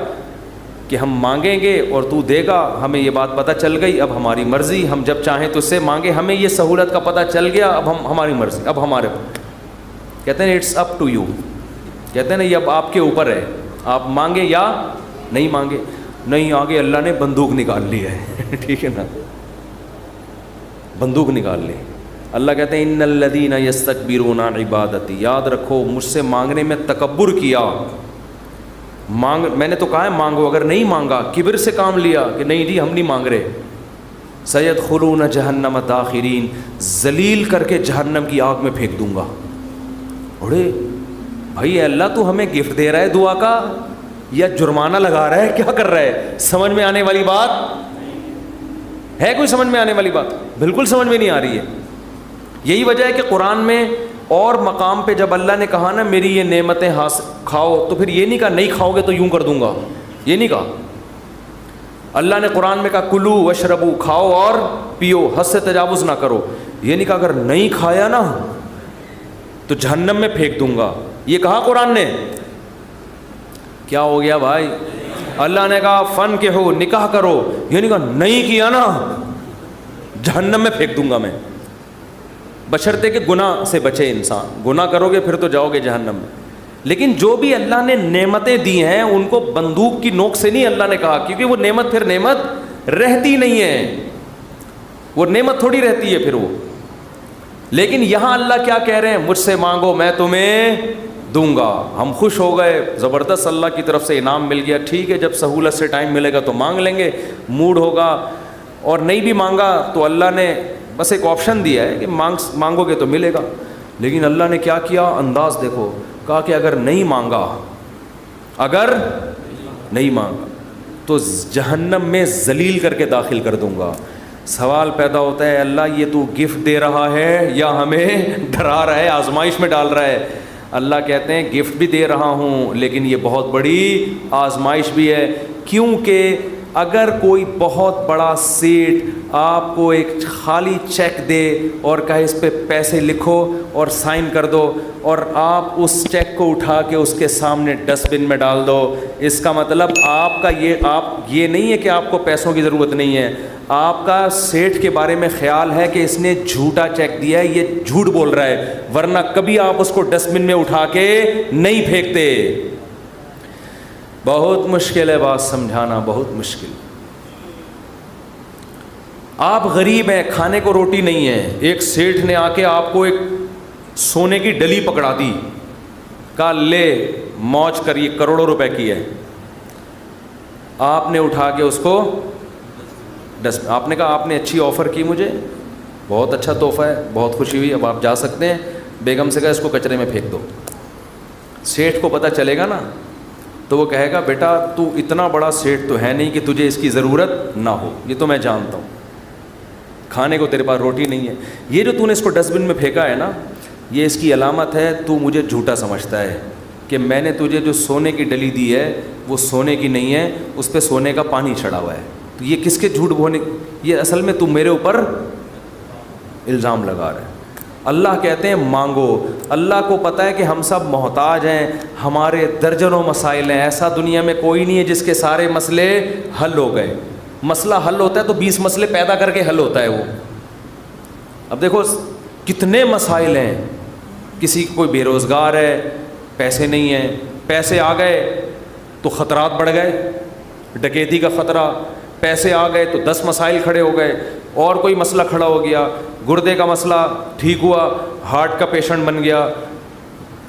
S1: کہ ہم مانگیں گے اور تو دے گا, ہمیں یہ بات پتہ چل گئی, اب ہماری مرضی, ہم جب چاہیں تو اس سے مانگیں. ہمیں یہ سہولت کا پتہ چل گیا, اب ہماری مرضی, اب ہمارے کہتے ہیں اٹس اپ ٹو یو. کہتے ہیں نا یہ اب آپ کے اوپر ہے, آپ مانگیں یا نہیں مانگیں. نہیں, آگے اللہ نے بندوق نکال لی ہے. ٹھیک ہے نا, بندوق نکال لی. اللہ کہتے ہیں ان الذین یستکبرون عن عبادتی, یاد رکھو مجھ سے مانگنے میں تکبر کیا. میں نے تو کہا ہے مانگو, اگر نہیں مانگا کبر سے کام لیا کہ نہیں جی ہم نہیں مانگ رہے, سیدخلون جہنم داخرین, ذلیل کر کے جہنم کی آگ میں پھینک دوں گا. اڑے بھائی اللہ تو ہمیں گفٹ دے رہا ہے دعا کا یا جرمانہ لگا رہا ہے, کیا کر رہا ہے؟ سمجھ میں آنے والی بات ہے؟ کوئی سمجھ میں آنے والی بات بالکل سمجھ میں نہیں آ رہی ہے. یہی وجہ ہے کہ قرآن میں اور مقام پہ جب اللہ نے کہا نا میری یہ نعمتیں کھاؤ, تو پھر یہ نہیں کہا نہیں کھاؤ گے تو یوں کر دوں گا, یہ نہیں کہا. اللہ نے قرآن میں کہا کلو وشربو, کھاؤ اور پیو, حد سے تجاوز نہ کرو. یہ نہیں کہا اگر نہیں کھایا نا تو جہنم میں پھینک دوں گا, یہ کہا قرآن نے. کیا ہو گیا بھائی؟ اللہ نے کہا فن کے ہو, نکاح کرو, یہ نہیں کہا نہیں کیا نا جہنم میں پھینک دوں گا میں. بشرطے کہ گناہ سے بچے انسان, گناہ کرو گے پھر تو جاؤ گے جہنم میں. لیکن جو بھی اللہ نے نعمتیں دی ہیں ان کو بندوق کی نوک سے نہیں اللہ نے کہا، کیونکہ وہ نعمت پھر نعمت رہتی نہیں ہے، وہ نعمت تھوڑی رہتی ہے پھر وہ. لیکن یہاں اللہ کیا کہہ رہے ہیں؟ مجھ سے مانگو میں تمہیں دوں گا. ہم خوش ہو گئے، زبردست اللہ کی طرف سے انعام مل گیا. ٹھیک ہے، جب سہولت سے ٹائم ملے گا تو مانگ لیں گے، موڈ ہوگا. اور نہیں بھی مانگا تو اللہ نے بس ایک آپشن دیا ہے کہ مانگو گے تو ملے گا. لیکن اللہ نے کیا کیا؟ انداز دیکھو، کہا کہ اگر نہیں مانگا تو جہنم میں ذلیل کر کے داخل کر دوں گا. سوال پیدا ہوتا ہے، اللہ یہ تو گفٹ دے رہا ہے یا ہمیں ڈرا رہا ہے، آزمائش میں ڈال رہا ہے؟ اللہ کہتے ہیں گفٹ بھی دے رہا ہوں لیکن یہ بہت بڑی آزمائش بھی ہے. کیونکہ اگر کوئی بہت بڑا سیٹ آپ کو ایک خالی چیک دے اور کہے اس پہ پیسے لکھو اور سائن کر دو، اور آپ اس چیک کو اٹھا کے اس کے سامنے ڈسٹ بن میں ڈال دو، اس کا مطلب آپ یہ نہیں ہے کہ آپ کو پیسوں کی ضرورت نہیں ہے، آپ کا سیٹ کے بارے میں خیال ہے کہ اس نے جھوٹا چیک دیا ہے، یہ جھوٹ بول رہا ہے، ورنہ کبھی آپ اس کو ڈسٹ بن میں اٹھا کے نہیں پھینکتے. بہت مشکل ہے بات سمجھانا، بہت مشکل. آپ غریب ہیں، کھانے کو روٹی نہیں ہے، ایک سیٹھ نے آ کے آپ کو ایک سونے کی ڈلی پکڑا دی، کہا لے موج کر، یہ کروڑوں روپے کی ہے. آپ نے اٹھا کے اس کو آپ نے کہا آپ نے اچھی آفر کی مجھے، بہت اچھا تحفہ ہے، بہت خوشی ہوئی، اب آپ جا سکتے ہیں. بیگم سے کہا اس کو کچرے میں پھینک دو. سیٹھ کو پتہ چلے گا نا تو وہ کہے گا بیٹا تو اتنا بڑا سیٹ تو ہے نہیں کہ تجھے اس کی ضرورت نہ ہو، یہ تو میں جانتا ہوں، کھانے کو تیرے پاس روٹی نہیں ہے، یہ جو تو نے اس کو ڈسٹ بن میں پھینکا ہے نا، یہ اس کی علامت ہے تو مجھے جھوٹا سمجھتا ہے کہ میں نے تجھے جو سونے کی ڈلی دی ہے وہ سونے کی نہیں ہے، اس پہ سونے کا پانی چڑھا ہوا ہے. تو یہ کس کے جھوٹ بولنے، یہ اصل میں تم میرے اوپر الزام لگا رہا ہے. اللہ کہتے ہیں مانگو. اللہ کو پتہ ہے کہ ہم سب محتاج ہیں، ہمارے درجنوں مسائل ہیں، ایسا دنیا میں کوئی نہیں ہے جس کے سارے مسئلے حل ہو گئے. مسئلہ حل ہوتا ہے تو 20 مسئلے پیدا کر کے حل ہوتا ہے وہ. اب دیکھو کتنے مسائل ہیں، کسی کوئی بے روزگار ہے، پیسے نہیں ہیں، پیسے آ گئے تو خطرات بڑھ گئے، ڈکیتی کا خطرہ، پیسے آ گئے تو 10 مسائل کھڑے ہو گئے، اور کوئی مسئلہ کھڑا ہو گیا، گردے کا مسئلہ ٹھیک ہوا، ہارٹ کا پیشنٹ بن گیا،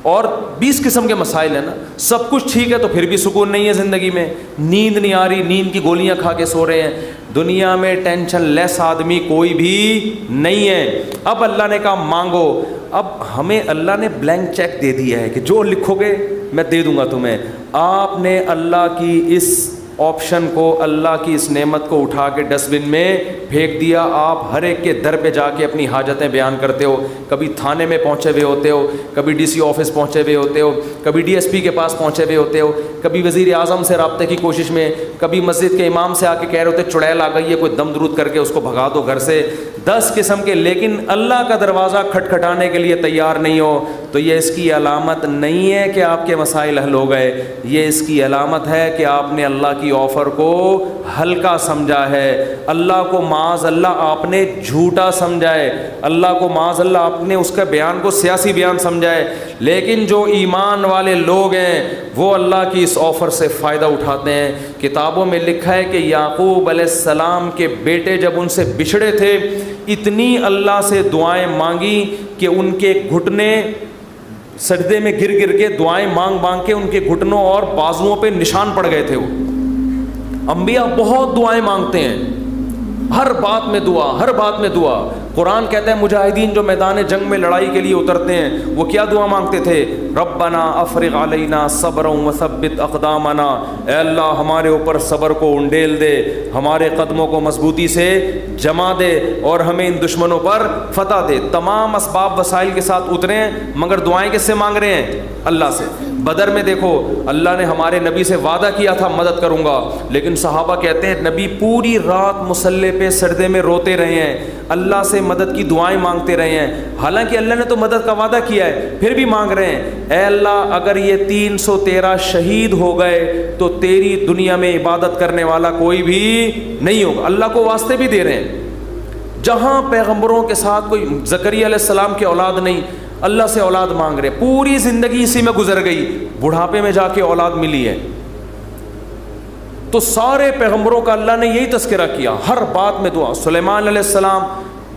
S1: اور 20 قسم کے مسائل ہیں نا. سب کچھ ٹھیک ہے تو پھر بھی سکون نہیں ہے زندگی میں، نیند نہیں آ رہی، نیند کی گولیاں کھا کے سو رہے ہیں. دنیا میں ٹینشن لیس آدمی کوئی بھی نہیں ہے. اب اللہ نے کہا مانگو. اب ہمیں اللہ نے بلینک چیک دے دیا ہے کہ جو لکھو گے میں دے دوں گا تمہیں. آپ نے اللہ کی اس آپشن کو، اللہ کی اس نعمت کو اٹھا کے ڈسٹ بن میں پھینک دیا. آپ ہر ایک کے در پہ جا کے اپنی حاجتیں بیان کرتے ہو، کبھی تھانے میں پہنچے ہوئے ہوتے ہو، کبھی ڈی سی آفس پہنچے ہوئے ہوتے ہو، کبھی ڈی ایس پی کے پاس پہنچے ہوئے ہوتے ہو، کبھی وزیر اعظم سے رابطے کی کوشش میں، کبھی مسجد کے امام سے آ کے کہہ رہے ہوتے چڑیل آ گئی ہے، کوئی دم درود کر کے اس کو بھگا دو گھر سے. 10 قسم کے. لیکن اللہ کا دروازہ کھٹکھٹانے کے لیے تیار نہیں ہو تو یہ اس کی علامت نہیں ہے کہ آپ کے مسائل حل ہو گئے، یہ اس کی علامت ہے کہ آپ نے اللہ کی آفر کو ہلکا سمجھا ہے، اللہ کو معاذ اللہ آپ نے جھوٹا سمجھا ہے، اللہ کو معاذ اللہ آپ نے اس کا بیان کو سیاسی بیان سمجھا ہے. لیکن جو ایمان والے لوگ ہیں وہ اللہ کی اس آفر سے فائدہ اٹھاتے ہیں. کتابوں میں لکھا ہے کہ یعقوب علیہ السلام کے بیٹے جب ان سے بچھڑے تھے، اتنی اللہ سے دعائیں مانگی کہ ان کے گھٹنے سجدے میں گر گر کے دعائیں مانگ مانگ کے ان کے گھٹنوں اور بازوؤں پہ نشان پڑ گئے تھے. وہ انبیاء بہت دعائیں مانگتے ہیں، ہر بات میں دعا، ہر بات میں دعا. قرآن کہتا ہے مجاہدین جو میدان جنگ میں لڑائی کے لیے اترتے ہیں وہ کیا دعا مانگتے تھے؟ ربنا افرغ علینا صبرا وثبت اقدامنا، اے اللہ ہمارے اوپر صبر کو انڈیل دے، ہمارے قدموں کو مضبوطی سے جما دے اور ہمیں ان دشمنوں پر فتح دے. تمام اسباب وسائل کے ساتھ اترے ہیں مگر دعائیں کس سے مانگ رہے ہیں؟ اللہ سے. بدر میں دیکھو اللہ نے ہمارے نبی سے وعدہ کیا تھا مدد کروں گا، لیکن صحابہ کہتے ہیں نبی پوری رات مصلے پہ سجدے میں روتے رہے ہیں، اللہ سے مدد کی دعائیں مانگتے رہے ہیں. حالانکہ اللہ نے تو مدد کا وعدہ کیا ہے پھر بھی مانگ رہے ہیں. اے اللہ اگر یہ 313 شہید ہو گئے تو تیری دنیا میں عبادت کرنے والا کوئی بھی نہیں ہوگا. اللہ کو واسطے بھی دے رہے ہیں. جہاں پیغمبروں کے ساتھ کوئی زکریا علیہ السلام کی اولاد نہیں، اللہ سے اولاد مانگ رہے, پوری زندگی اسی میں گزر گئی, بڑھاپے میں جا کے اولاد ملی ہے. تو سارے پیغمبروں کا اللہ نے یہی تذکرہ کیا, ہر بات میں دعا. سلیمان علیہ السلام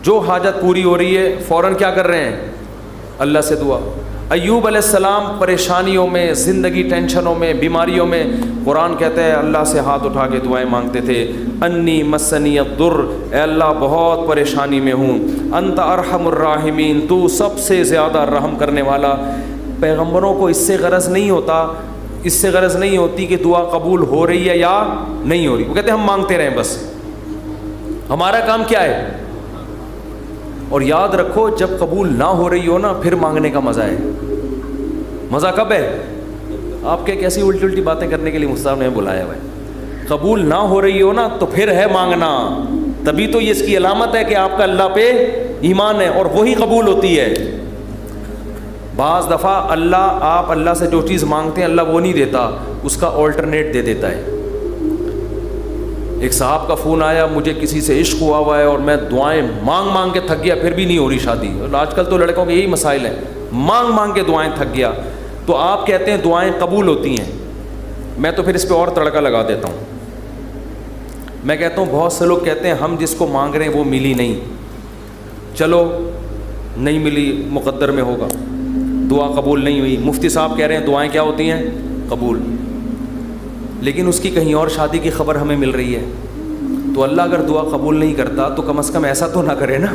S1: جو حاجت پوری ہو رہی ہے فوراً کیا کر رہے ہیں, اللہ سے دعا. ایوب علیہ السلام پریشانیوں میں, زندگی ٹینشنوں میں, بیماریوں میں, قرآن کہتا ہے اللہ سے ہاتھ اٹھا کے دعائیں مانگتے تھے. انی مسنی الضر, اے اللہ بہت پریشانی میں ہوں. انت ارحم الراحمین, تو سب سے زیادہ رحم کرنے والا. پیغمبروں کو اس سے غرض نہیں ہوتا, اس سے غرض نہیں ہوتی کہ دعا قبول ہو رہی ہے یا نہیں ہو رہی. وہ کہتے ہیں ہم مانگتے رہیں بس, ہمارا کام کیا ہے. اور یاد رکھو جب قبول نہ ہو رہی ہو نا پھر مانگنے کا مزہ ہے. مزہ کب ہے, آپ کے کیسی الٹی الٹی باتیں کرنے کے لیے مصطفیٰ نے بلایا ہے. قبول نہ ہو رہی ہو نا تو پھر ہے مانگنا, تبھی تو یہ اس کی علامت ہے کہ آپ کا اللہ پہ ایمان ہے اور وہی قبول ہوتی ہے. بعض دفعہ آپ اللہ سے جو چیز مانگتے ہیں اللہ وہ نہیں دیتا, اس کا آلٹرنیٹ دے دیتا ہے. ایک صاحب کا فون آیا, مجھے کسی سے عشق ہوا ہے اور میں دعائیں مانگ مانگ کے تھک گیا, پھر بھی نہیں ہو رہی شادی. آج کل تو لڑکوں کے یہی مسائل ہیں, مانگ مانگ کے دعائیں تھک گیا. تو آپ کہتے ہیں دعائیں قبول ہوتی ہیں, میں تو پھر اس پہ اور تڑکا لگا دیتا ہوں. میں کہتا ہوں بہت سے لوگ کہتے ہیں ہم جس کو مانگ رہے ہیں وہ ملی نہیں, چلو نہیں ملی مقدر میں ہوگا, دعا قبول نہیں ہوئی. مفتی صاحب کہہ رہے ہیں دعائیں کیا ہوتی ہیں, قبول. لیکن اس کی کہیں اور شادی کی خبر ہمیں مل رہی ہے. تو اللہ اگر دعا قبول نہیں کرتا تو کم از کم ایسا تو نہ کرے نا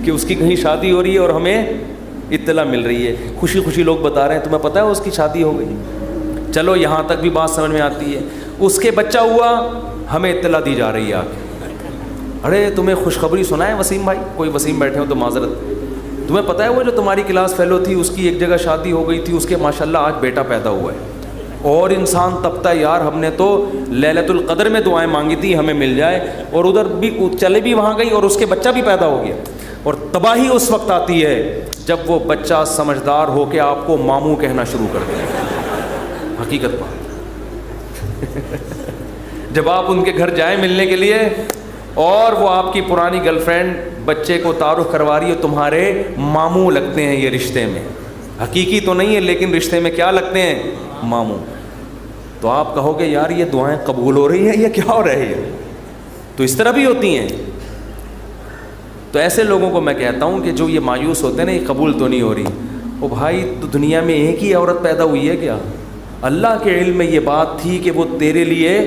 S1: کہ اس کی کہیں شادی ہو رہی ہے اور ہمیں اطلاع مل رہی ہے. خوشی خوشی لوگ بتا رہے ہیں تمہیں پتہ ہے اس کی شادی ہو گئی, چلو یہاں تک بھی بات سمجھ میں آتی ہے. اس کے بچہ ہوا, ہمیں اطلاع دی جا رہی ہے. ارے تمہیں خوشخبری سنا ہے وسیم بھائی, کوئی وسیم بیٹھے ہو تو معذرت, تمہیں پتہ ہے وہ جو تمہاری کلاس فیلو تھی اس کی ایک جگہ شادی ہو گئی تھی, اس کے ماشاءاللہ آج بیٹا پیدا ہوا ہے. اور انسان تبتا ہے یار ہم نے تو لیلۃ القدر میں دعائیں مانگی تھی ہمیں مل جائے, اور ادھر بھی چلے بھی وہاں گئی اور اس کے بچہ بھی پیدا ہو گیا. اور تباہی اس وقت آتی ہے جب وہ بچہ سمجھدار ہو کے آپ کو ماموں کہنا شروع کر دے. حقیقت بات جب آپ ان کے گھر جائیں ملنے کے لیے اور وہ آپ کی پرانی گرل فرینڈ بچے کو تعارف کروا رہی ہے, تمہارے ماموں لگتے ہیں یہ رشتے میں, حقیقی تو نہیں ہے لیکن رشتے میں کیا لگتے ہیں, ماموں. تو آپ کہو گے یار یہ دعائیں قبول ہو رہی ہیں یا کیا ہو رہی ہے. تو اس طرح بھی ہوتی ہیں. تو ایسے لوگوں کو میں کہتا ہوں کہ جو یہ مایوس ہوتے ہیں نا یہ قبول تو نہیں ہو رہی, او بھائی تو دنیا میں ایک ہی عورت پیدا ہوئی ہے کیا؟ اللہ کے علم میں یہ بات تھی کہ وہ تیرے لیے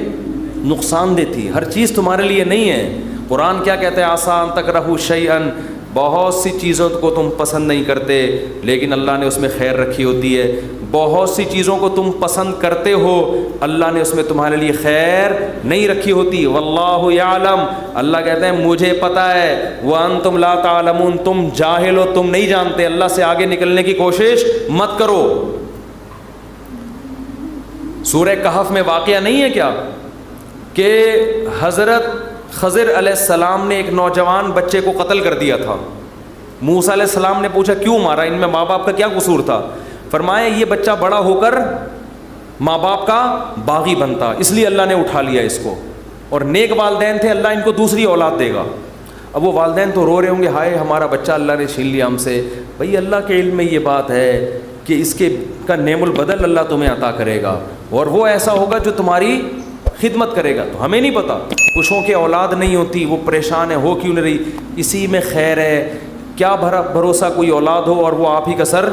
S1: نقصان دہ تھی, ہر چیز تمہارے لیے نہیں ہے. قرآن کیا کہتا ہے, آسان تکرہوا شیئا, بہت سی چیزوں کو تم پسند نہیں کرتے لیکن اللہ نے اس میں خیر رکھی ہوتی ہے. بہت سی چیزوں کو تم پسند کرتے ہو اللہ نے اس میں تمہارے لیے خیر نہیں رکھی ہوتی. واللہ یعلم, اللہ کہتے ہیں مجھے پتہ ہے, وانتم لا تعلمون, تم جاہل ہو, تم نہیں جانتے. اللہ سے آگے نکلنے کی کوشش مت کرو. سورہ کہف میں واقعہ نہیں ہے کیا کہ حضرت خضر علیہ السلام نے ایک نوجوان بچے کو قتل کر دیا تھا. موسیٰ علیہ السلام نے پوچھا کیوں مارا, ان میں ماں باپ کا کیا قصور تھا؟ فرمایا یہ بچہ بڑا ہو کر ماں باپ کا باغی بنتا, اس لیے اللہ نے اٹھا لیا اس کو. اور نیک والدین تھے, اللہ ان کو دوسری اولاد دے گا. اب وہ والدین تو رو رہے ہوں گے ہائے ہمارا بچہ اللہ نے چھین لیا ہم سے. بھئی اللہ کے علم میں یہ بات ہے کہ اس کے کا نعم البدل اللہ تمہیں عطا کرے گا اور وہ ایسا ہوگا جو تمہاری خدمت کرے گا. تو ہمیں نہیں پتہ, کچھوں کے اولاد نہیں ہوتی وہ پریشان ہے, ہو کیوں نہیں رہی, اسی میں خیر ہے. کیا بھروسہ کوئی اولاد ہو اور وہ آپ ہی کا سر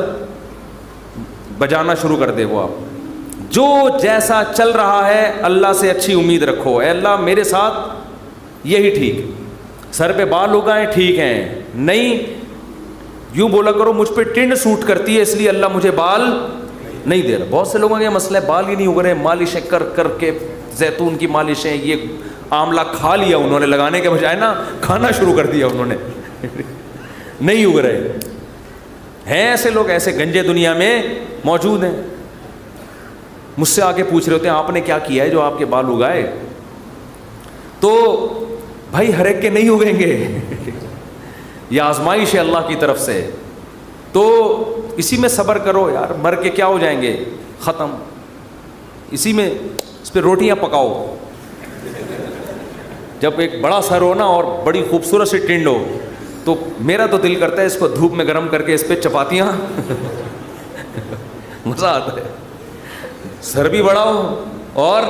S1: بجانا شروع کر دے. وہ آپ جو جیسا چل رہا ہے اللہ سے اچھی امید رکھو, اے اللہ میرے ساتھ یہی ٹھیک, سر پہ بال اگائیں ٹھیک ہیں, نہیں یوں بولا کرو مجھ پہ ٹنڈ سوٹ کرتی ہے اس لیے اللہ مجھے بال نہیں دے رہا. بہت سے لوگوں کا یہ مسئلہ ہے بال ہی نہیں اگ رہے, مالشیں کر کر کے, زیتون کی مالشیں, یہ آملہ کھا لیا انہوں نے, لگانے کے بجائے نا کھانا شروع کر دیا انہوں نے نہیں اگ رہے ہیں. ایسے لوگ ایسے گنجے دنیا میں موجود ہیں. مجھ سے آگے پوچھ رہے ہوتے ہیں آپ نے کیا کیا ہے جو آپ کے بال اگائے؟ تو بھائی ہر ایک کے نہیں اگیں گے یہ آزمائش ہے اللہ کی طرف سے. تو اسی میں صبر کرو یار, مر کے کیا ہو جائیں گے, ختم. اسی میں اس پہ روٹیاں پکاؤ. جب ایک بڑا سر ہو نا اور بڑی خوبصورت سی ٹنڈ ہو تو میرا تو دل کرتا ہے اس کو دھوپ میں گرم کر کے اس پہ چپاتیاں مزہ آتا ہے. سر بھی بڑا ہو اور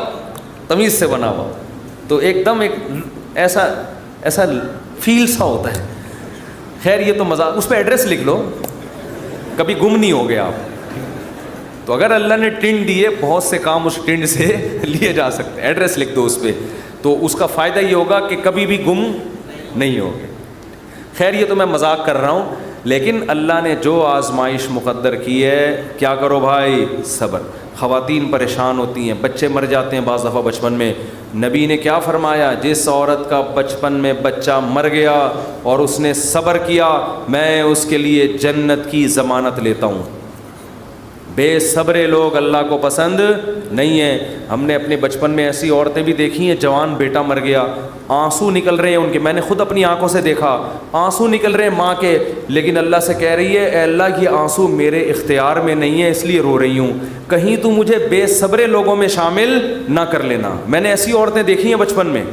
S1: تمیز سے بنا ہوا, تو ایک دم ایک ایسا فیل سا ہوتا ہے. خیر یہ تو مزہ, اس پہ ایڈریس لکھ لو, کبھی گم نہیں ہو گیا آپ. تو اگر اللہ نے ٹنڈ دیے, بہت سے کام اس ٹنڈ سے لیے جا سکتے ہیں. ایڈریس لکھ دو اس پہ, تو اس کا فائدہ یہ ہوگا کہ کبھی بھی گم نہیں ہوگے. خیر یہ تو میں مذاق کر رہا ہوں, لیکن اللہ نے جو آزمائش مقدر کی ہے, کیا کرو بھائی, صبر. خواتین پریشان ہوتی ہیں, بچے مر جاتے ہیں بعض دفعہ بچپن میں. نبی نے کیا فرمایا, جس عورت کا بچپن میں بچہ مر گیا اور اس نے صبر کیا, میں اس کے لیے جنت کی ضمانت لیتا ہوں. بے صبرے لوگ اللہ کو پسند نہیں ہیں. ہم نے اپنے بچپن میں ایسی عورتیں بھی دیکھی ہیں, جوان بیٹا مر گیا, آنسو نکل رہے ہیں ان کے, میں نے خود اپنی آنکھوں سے دیکھا, آنسو نکل رہے ہیں ماں کے, لیکن اللہ سے کہہ رہی ہے, اے اللہ یہ آنسو میرے اختیار میں نہیں ہے اس لیے رو رہی ہوں, کہیں تو مجھے بے صبرے لوگوں میں شامل نہ کر لینا. میں نے ایسی عورتیں دیکھی ہیں بچپن میں,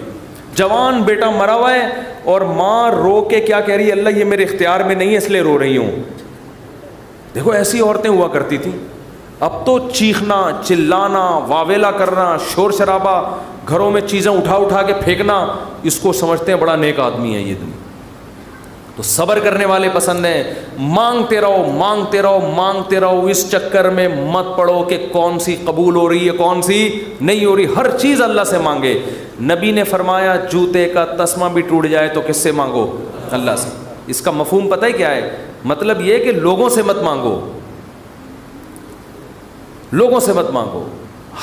S1: جوان بیٹا مرا ہوا ہے اور ماں رو کے کیا کہہ رہی ہے, اللہ یہ میرے اختیار میں نہیں ہے اس لیے رو رہی ہوں. دیکھو ایسی عورتیں ہوا کرتی تھیں. اب تو چیخنا, چلانا, واویلا کرنا, شور شرابہ, گھروں میں چیزیں اٹھا کے پھینکنا, اس کو سمجھتے ہیں بڑا نیک آدمی ہے یہ دنیا. تو صبر کرنے والے پسند ہیں. مانگتے رہو مانگتے رہو مانگتے رہو, اس چکر میں مت پڑو کہ کون سی قبول ہو رہی ہے کون سی نہیں ہو رہی. ہر چیز اللہ سے مانگے. نبی نے فرمایا جوتے کا تسمہ بھی ٹوٹ جائے تو کس سے مانگو, اللہ سے. اس کا مفہوم پتہ ہے کیا ہے, مطلب یہ کہ لوگوں سے مت مانگو, لوگوں سے مت مانگو.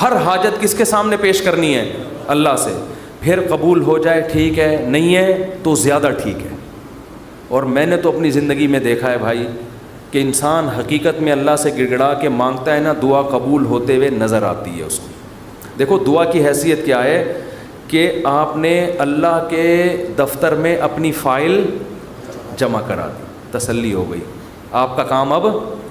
S1: ہر حاجت کس کے سامنے پیش کرنی ہے, اللہ سے. پھر قبول ہو جائے ٹھیک ہے, نہیں ہے تو زیادہ ٹھیک ہے. اور میں نے تو اپنی زندگی میں دیکھا ہے بھائی کہ انسان حقیقت میں اللہ سے گڑ گڑا کے مانگتا ہے نا, دعا قبول ہوتے ہوئے نظر آتی ہے اس کو. دیکھو دعا کی حیثیت کیا ہے کہ آپ نے اللہ کے دفتر میں اپنی فائل جمع کرا دی, تسلی ہو گئی, آپ کا کام اب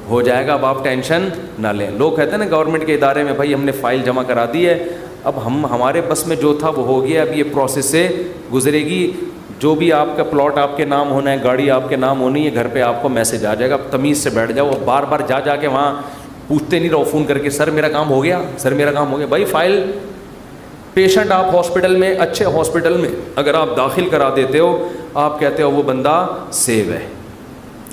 S1: ہو جائے گا, اب آپ ٹینشن نہ لیں. لوگ کہتے ہیں نا گورنمنٹ کے ادارے میں, بھائی ہم نے فائل جمع کرا دی ہے, اب ہمارے بس میں جو تھا وہ ہو گیا, اب یہ پروسیس سے گزرے گی, جو بھی آپ کا پلاٹ آپ کے نام ہونا ہے, گاڑی آپ کے نام ہونی ہے, گھر پہ آپ کو میسج آ جائے گا. اب تمیز سے بیٹھ جاؤ, بار بار جا کے وہاں پوچھتے نہیں رہو فون کر کے, سر میرا کام ہو گیا, سر میرا کام ہو گیا. بھائی فائل, پیشنٹ آپ ہاسپٹل میں, اچھے ہاسپٹل میں اگر آپ داخل کرا دیتے ہو, آپ کہتے ہو وہ بندہ سیو ہے,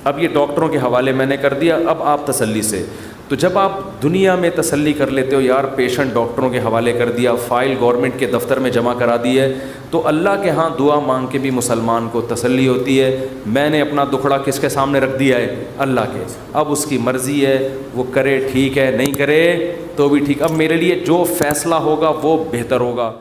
S1: اب یہ ڈاکٹروں کے حوالے میں نے کر دیا, اب آپ تسلی سے. تو جب آپ دنیا میں تسلی کر لیتے ہو یار پیشنٹ ڈاکٹروں کے حوالے کر دیا, فائل گورنمنٹ کے دفتر میں جمع کرا دی ہے, تو اللہ کے ہاں دعا مانگ کے بھی مسلمان کو تسلی ہوتی ہے. میں نے اپنا دکھڑا کس کے سامنے رکھ دیا ہے, اللہ کے. اب اس کی مرضی ہے, وہ کرے ٹھیک ہے, نہیں کرے تو بھی ٹھیک. اب میرے لیے جو فیصلہ ہوگا وہ بہتر ہوگا.